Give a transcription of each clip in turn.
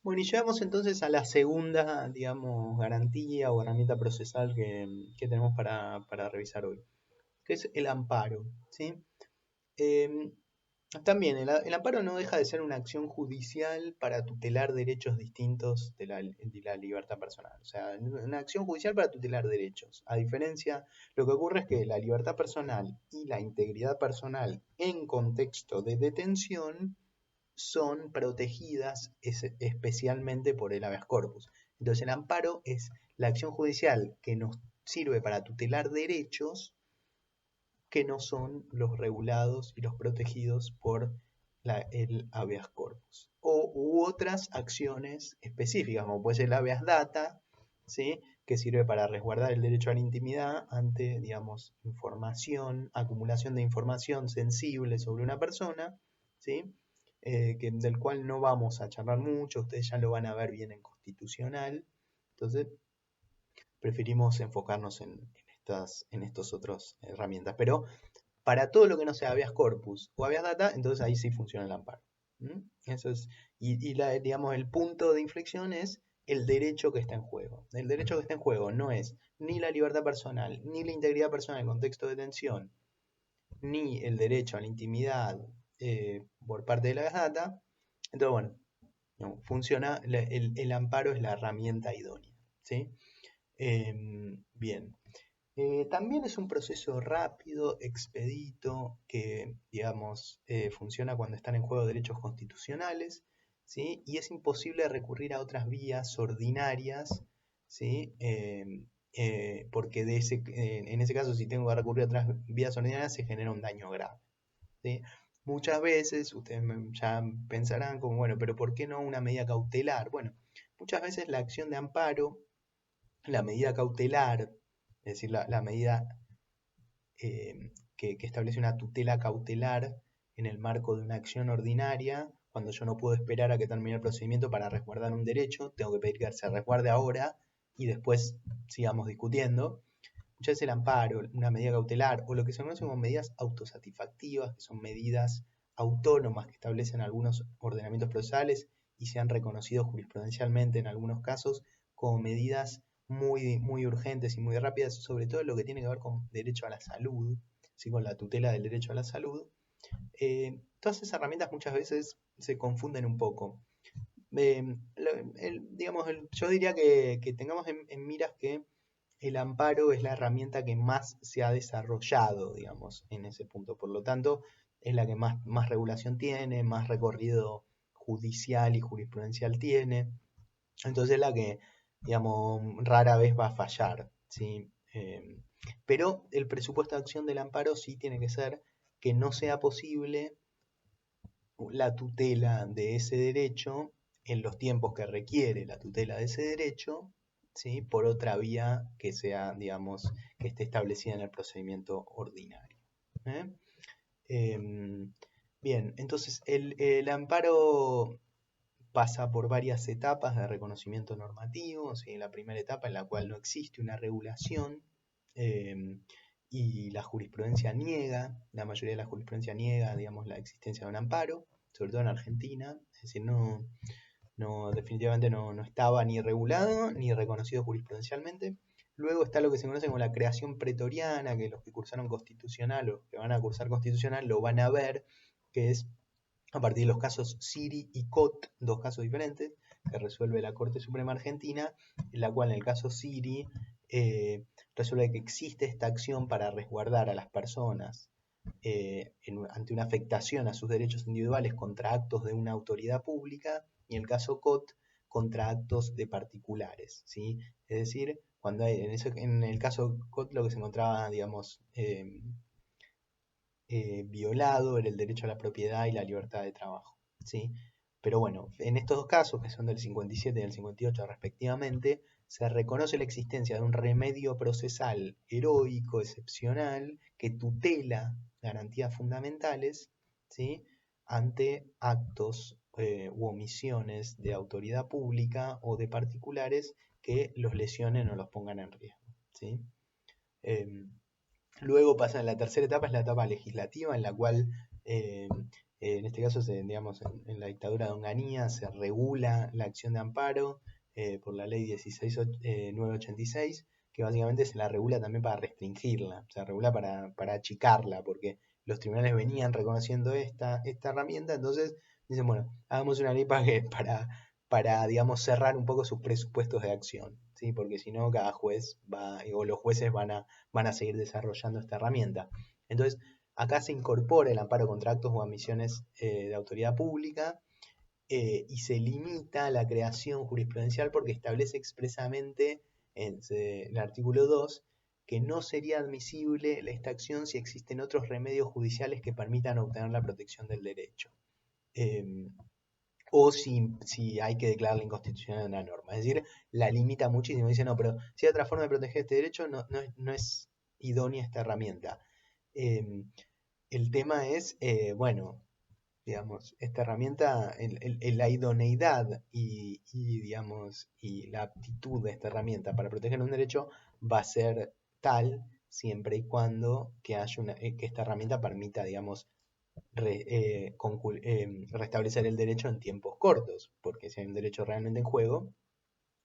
Bueno, y llegamos entonces a la segunda, digamos, garantía o herramienta procesal que tenemos para revisar hoy, que es el amparo, ¿sí? Em, También el amparo no deja de ser una acción judicial para tutelar derechos distintos de la libertad personal. O sea, una acción judicial para tutelar derechos. A diferencia, lo que ocurre es que la libertad personal y la integridad personal en contexto de detención son protegidas especialmente por el habeas corpus. Entonces el amparo es la acción judicial que nos sirve para tutelar derechos que no son los regulados y los protegidos por el habeas corpus. U otras acciones específicas, como puede ser el habeas data, ¿sí? Que sirve para resguardar el derecho a la intimidad ante, digamos, información, acumulación de información sensible sobre una persona, ¿sí? Del cual no vamos a charlar mucho, ustedes ya lo van a ver bien en constitucional, entonces preferimos enfocarnos en estas otras herramientas. Pero para todo lo que no sea habeas corpus o habeas data, entonces ahí sí funciona el amparo. ¿Mm? Eso es, digamos, el punto de inflexión es el derecho que está en juego. El derecho que está en juego no es ni la libertad personal, ni la integridad personal en contexto de detención, ni el derecho a la intimidad por parte de la data. Entonces, bueno, no, funciona, el amparo es la herramienta idónea. ¿Sí? Bien. También es un proceso rápido, expedito, que, digamos, funciona cuando están en juego derechos constitucionales, ¿sí? Y es imposible recurrir a otras vías ordinarias, ¿sí? Porque en ese caso, si tengo que recurrir a otras vías ordinarias, se genera un daño grave, ¿sí? Muchas veces, ustedes ya pensarán como, bueno, pero ¿por qué no una medida cautelar? Bueno, muchas veces la acción de amparo, la medida cautelar, es decir, la medida que establece una tutela cautelar en el marco de una acción ordinaria, cuando yo no puedo esperar a que termine el procedimiento para resguardar un derecho, tengo que pedir que se resguarde ahora y después sigamos discutiendo. Muchas veces el amparo, una medida cautelar o lo que se conoce como medidas autosatisfactivas, que son medidas autónomas que establecen algunos ordenamientos procesales y se han reconocido jurisprudencialmente en algunos casos como medidas muy, muy urgentes y muy rápidas, sobre todo lo que tiene que ver con derecho a la salud, ¿sí? Con la tutela del derecho a la salud. Todas esas herramientas muchas veces se confunden un poco. Digamos, yo diría que tengamos en miras que el amparo es la herramienta que más se ha desarrollado, digamos, en ese punto. Por lo tanto, es la que más regulación tiene, más recorrido judicial y jurisprudencial tiene. Entonces es la que, digamos, rara vez va a fallar, ¿sí? Pero el presupuesto de acción del amparo sí tiene que ser que no sea posible la tutela de ese derecho en los tiempos que requiere la tutela de ese derecho, ¿sí? Por otra vía que sea, digamos, que esté establecida en el procedimiento ordinario. ¿Eh? Bien, entonces el amparo pasa por varias etapas de reconocimiento normativo, ¿sí? La primera etapa en la cual no existe una regulación eh, y la jurisprudencia niega, la mayoría de la jurisprudencia niega, digamos, la existencia de un amparo, sobre todo en Argentina, es decir, definitivamente no estaba ni regulado ni reconocido jurisprudencialmente. Luego está lo que se conoce como la creación pretoriana, que los que cursaron constitucional o que van a cursar constitucional lo van a ver, que es a partir de los casos Siri y Cot, dos casos diferentes, que resuelve la Corte Suprema Argentina, en la cual en el caso Siri resuelve que existe esta acción para resguardar a las personas ante una afectación a sus derechos individuales contra actos de una autoridad pública, y en el caso Cot contra actos de particulares, ¿sí? Es decir, cuando en el caso Cot lo que se encontraba, digamos, violado era el derecho a la propiedad y la libertad de trabajo, ¿sí? Pero bueno, en estos dos casos, que son del 57 y del 58 respectivamente, se reconoce la existencia de un remedio procesal heroico, excepcional, que tutela garantías fundamentales, ¿sí? Ante actos u omisiones de autoridad pública o de particulares que los lesionen o los pongan en riesgo, ¿sí? Eh, Luego pasa en la tercera etapa, es la etapa legislativa, en la cual En este caso, digamos, en la dictadura de Onganía se regula la acción de amparo por la ley 16.986, que básicamente se la regula también para restringirla, se regula para achicarla, porque los tribunales venían reconociendo esta herramienta, entonces dicen, bueno, hagamos una ley para, digamos, cerrar un poco sus presupuestos de acción, ¿sí? Porque si no, cada juez va, o los jueces van a seguir desarrollando esta herramienta. Entonces, acá se incorpora el amparo contra actos o omisiones de autoridad pública y se limita la creación jurisprudencial porque establece expresamente en el artículo 2 que no sería admisible esta acción si existen otros remedios judiciales que permitan obtener la protección del derecho. Eh, o si hay que declarar la inconstitucional una norma. Es decir, la limita muchísimo. Dice, no, pero si hay otra forma de proteger este derecho, no es idónea esta herramienta. Eh, el tema es, bueno, digamos, esta herramienta, la idoneidad digamos, y la aptitud de esta herramienta para proteger un derecho va a ser tal siempre y cuando que haya que esta herramienta permita, digamos, restablecer el derecho en tiempos cortos, porque si hay un derecho realmente en juego,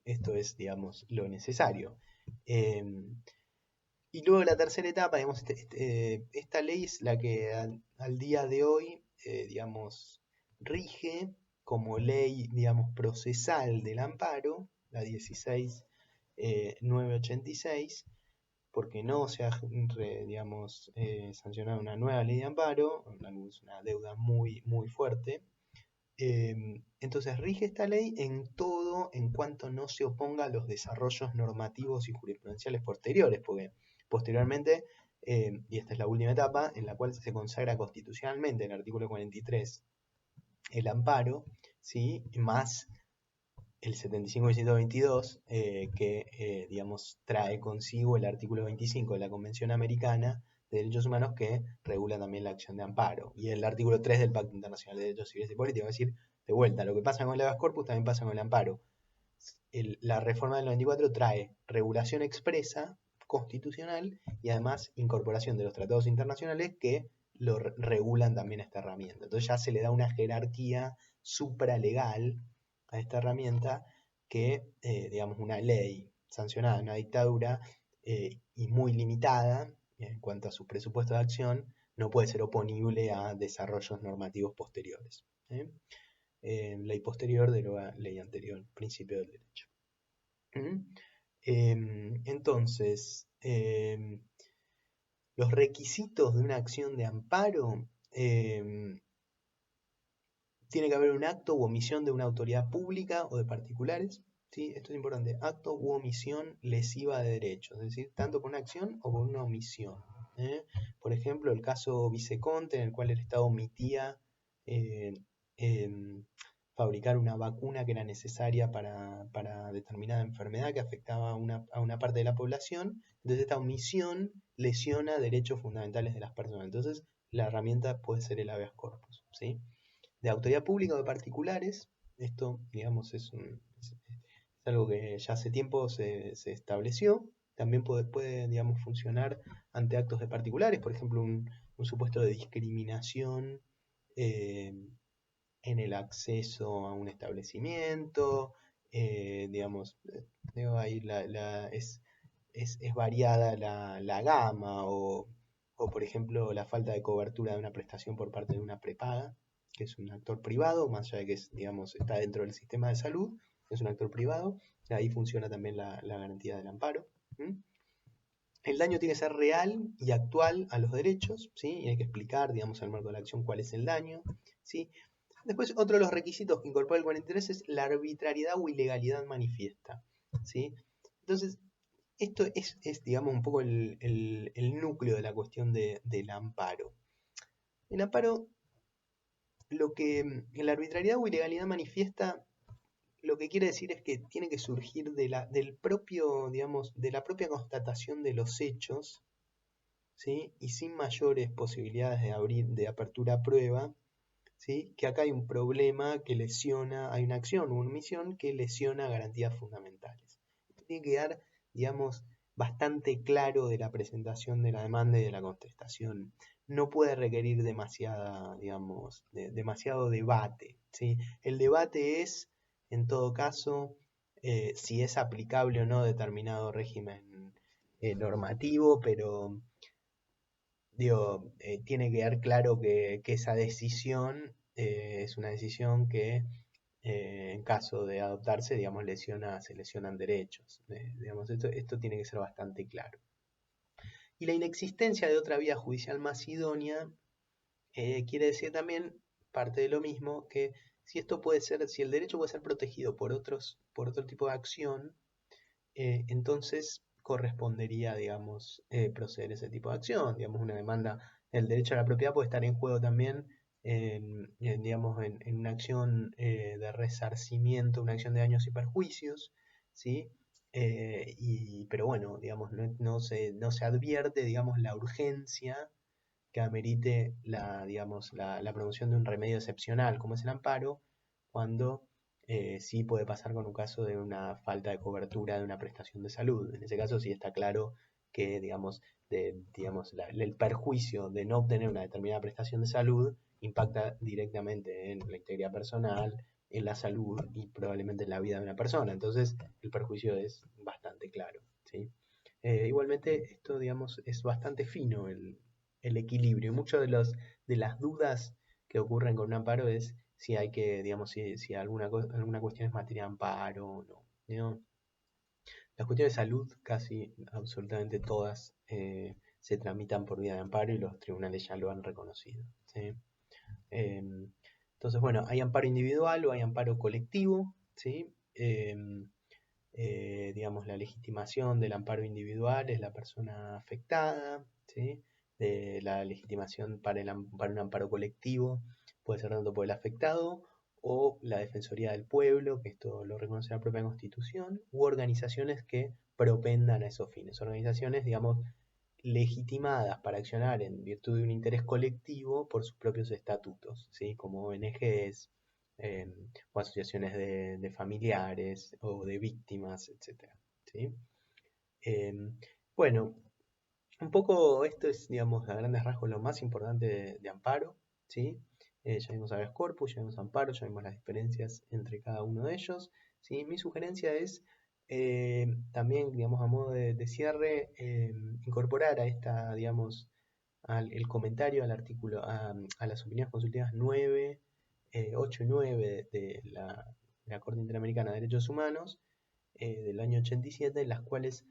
esto es, digamos, lo necesario. Eh, y luego la tercera etapa, digamos, esta ley es la que al día de hoy, digamos, rige como ley, digamos, procesal del amparo, la 16.986, porque no se ha, digamos, sancionado una nueva ley de amparo, es una deuda muy, muy fuerte. Entonces rige esta ley en todo en cuanto no se oponga a los desarrollos normativos y jurisprudenciales posteriores, porque posteriormente, y esta es la última etapa, en la cual se consagra constitucionalmente en el artículo 43 el amparo, ¿sí? Más el 75 y 122, digamos, trae consigo el artículo 25 de la Convención Americana de Derechos Humanos que regula también la acción de amparo. Y el artículo 3 del Pacto Internacional de Derechos Civiles y Políticos. Es decir, de vuelta, lo que pasa con el habeas corpus también pasa con el amparo. La reforma del 94 trae regulación expresa constitucional y además incorporación de los tratados internacionales que lo regulan también esta herramienta. Entonces ya se le da una jerarquía supralegal a esta herramienta que, digamos, una ley sancionada en una dictadura y muy limitada en cuanto a su presupuesto de acción no puede ser oponible a desarrollos normativos posteriores. Ley posterior de la ley anterior, principio del derecho. Entonces, los requisitos de una acción de amparo, tiene que haber un acto u omisión de una autoridad pública o de particulares, ¿sí? Esto es importante, acto u omisión lesiva de derechos, es decir, tanto por una acción o por una omisión. Por ejemplo, el caso Viceconte, en el cual el Estado omitía fabricar una vacuna que era necesaria para determinada enfermedad que afectaba a una parte de la población. Entonces esta omisión lesiona derechos fundamentales de las personas. Entonces la herramienta puede ser el habeas corpus, ¿sí? De autoridad pública o de particulares, esto, digamos, es algo que ya hace tiempo se estableció. También puede, digamos, funcionar ante actos de particulares, por ejemplo, un supuesto de discriminación eh, en el acceso a un establecimiento, digamos, ahí es variada la gama, o por ejemplo la falta de cobertura de una prestación por parte de una prepaga, que es un actor privado, más allá de que digamos, está dentro del sistema de salud, es un actor privado, ahí funciona también la garantía del amparo. El daño tiene que ser real y actual a los derechos, ¿sí? Y hay que explicar, digamos, al marco de la acción cuál es el daño, ¿sí? Después, otro de los requisitos que incorpora el 43 es la arbitrariedad o ilegalidad manifiesta, ¿sí? Entonces, esto es digamos, un poco el núcleo de la cuestión del amparo. El amparo, la arbitrariedad o ilegalidad manifiesta, lo que quiere decir es que tiene que surgir del propio, digamos, de la propia constatación de los hechos, ¿sí? Y sin mayores posibilidades de apertura a prueba, ¿sí? Que acá hay un problema que lesiona, hay una acción o una omisión que lesiona garantías fundamentales. Esto tiene que quedar, digamos, bastante claro de la presentación de la demanda y de la contestación. no puede requerir demasiado debate, ¿sí? El debate es, en todo caso, si es aplicable o no determinado régimen normativo, pero digo, tiene que quedar claro que esa decisión es una decisión que en caso de adoptarse, digamos, se lesionan derechos. Digamos, esto tiene que ser bastante claro. Y la inexistencia de otra vía judicial más idónea quiere decir también parte de lo mismo, que si el derecho puede ser protegido por otro tipo de acción, entonces correspondería, digamos, proceder ese tipo de acción. Digamos, una demanda, el derecho a la propiedad puede estar en juego también digamos, en una acción de resarcimiento, una acción de daños y perjuicios, ¿sí? Pero bueno, digamos, no se advierte, digamos, la urgencia que amerite la promoción de un remedio excepcional, como es el amparo, cuando sí puede pasar con un caso de una falta de cobertura de una prestación de salud. En ese caso sí está claro que, el perjuicio de no obtener una determinada prestación de salud impacta directamente en la integridad personal, en la salud y probablemente en la vida de una persona. Entonces el perjuicio es bastante claro, ¿sí? Igualmente esto, digamos, es bastante fino el equilibrio. Muchas de las dudas que ocurren con un amparo es si hay que, digamos, si alguna cuestión es materia de amparo o no, ¿no? Las cuestiones de salud, casi absolutamente todas, se tramitan por vía de amparo y los tribunales ya lo han reconocido, ¿sí? Entonces, bueno, hay amparo individual o hay amparo colectivo, ¿sí? Digamos, la legitimación del amparo individual es la persona afectada, ¿sí? La legitimación para un amparo colectivo puede ser tanto por el afectado o la Defensoría del Pueblo, que esto lo reconoce la propia Constitución, u organizaciones que propendan a esos fines. Organizaciones, digamos, legitimadas para accionar en virtud de un interés colectivo por sus propios estatutos, ¿sí? Como ONGs eh, o asociaciones de familiares o de víctimas, etcétera, ¿sí? Eh, bueno, un poco esto es, digamos, a grandes rasgos lo más importante de amparo, ¿sí? Ya vimos habeas corpus, ya vimos amparo, ya vimos las diferencias entre cada uno de ellos, ¿sí? Mi sugerencia es también, digamos, a modo de cierre, incorporar a esta, digamos, el comentario al artículo, a las opiniones consultivas 9, 8 y 9 de la Corte Interamericana de Derechos Humanos del año 87, en las cuales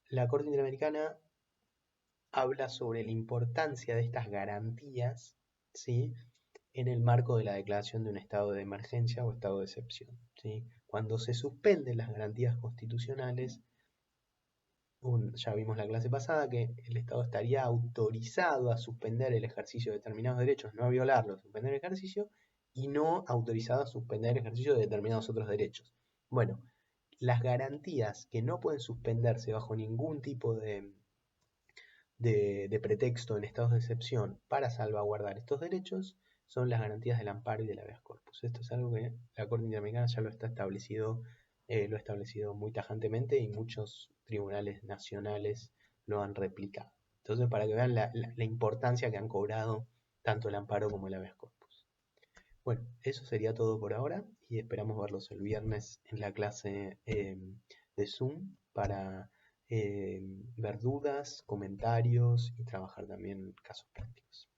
la Corte Interamericana habla sobre la importancia de estas garantías, ¿sí? En el marco de la declaración de un estado de emergencia o estado de excepción, ¿sí? Cuando se suspenden las garantías constitucionales, ya vimos la clase pasada que el Estado estaría autorizado a suspender el ejercicio de determinados derechos, no a violarlos, suspender el ejercicio, y no autorizado a suspender el ejercicio de determinados otros derechos. Bueno, las garantías que no pueden suspenderse bajo ningún tipo de pretexto en estados de excepción para salvaguardar estos derechos son las garantías del amparo y del habeas corpus. Esto es algo que la Corte Interamericana ya lo ha establecido muy tajantemente y muchos tribunales nacionales lo han replicado. Entonces, para que vean la importancia que han cobrado tanto el amparo como el habeas corpus. Bueno, eso sería todo por ahora y esperamos verlos el viernes en la clase de Zoom para ver dudas, comentarios y trabajar también casos prácticos.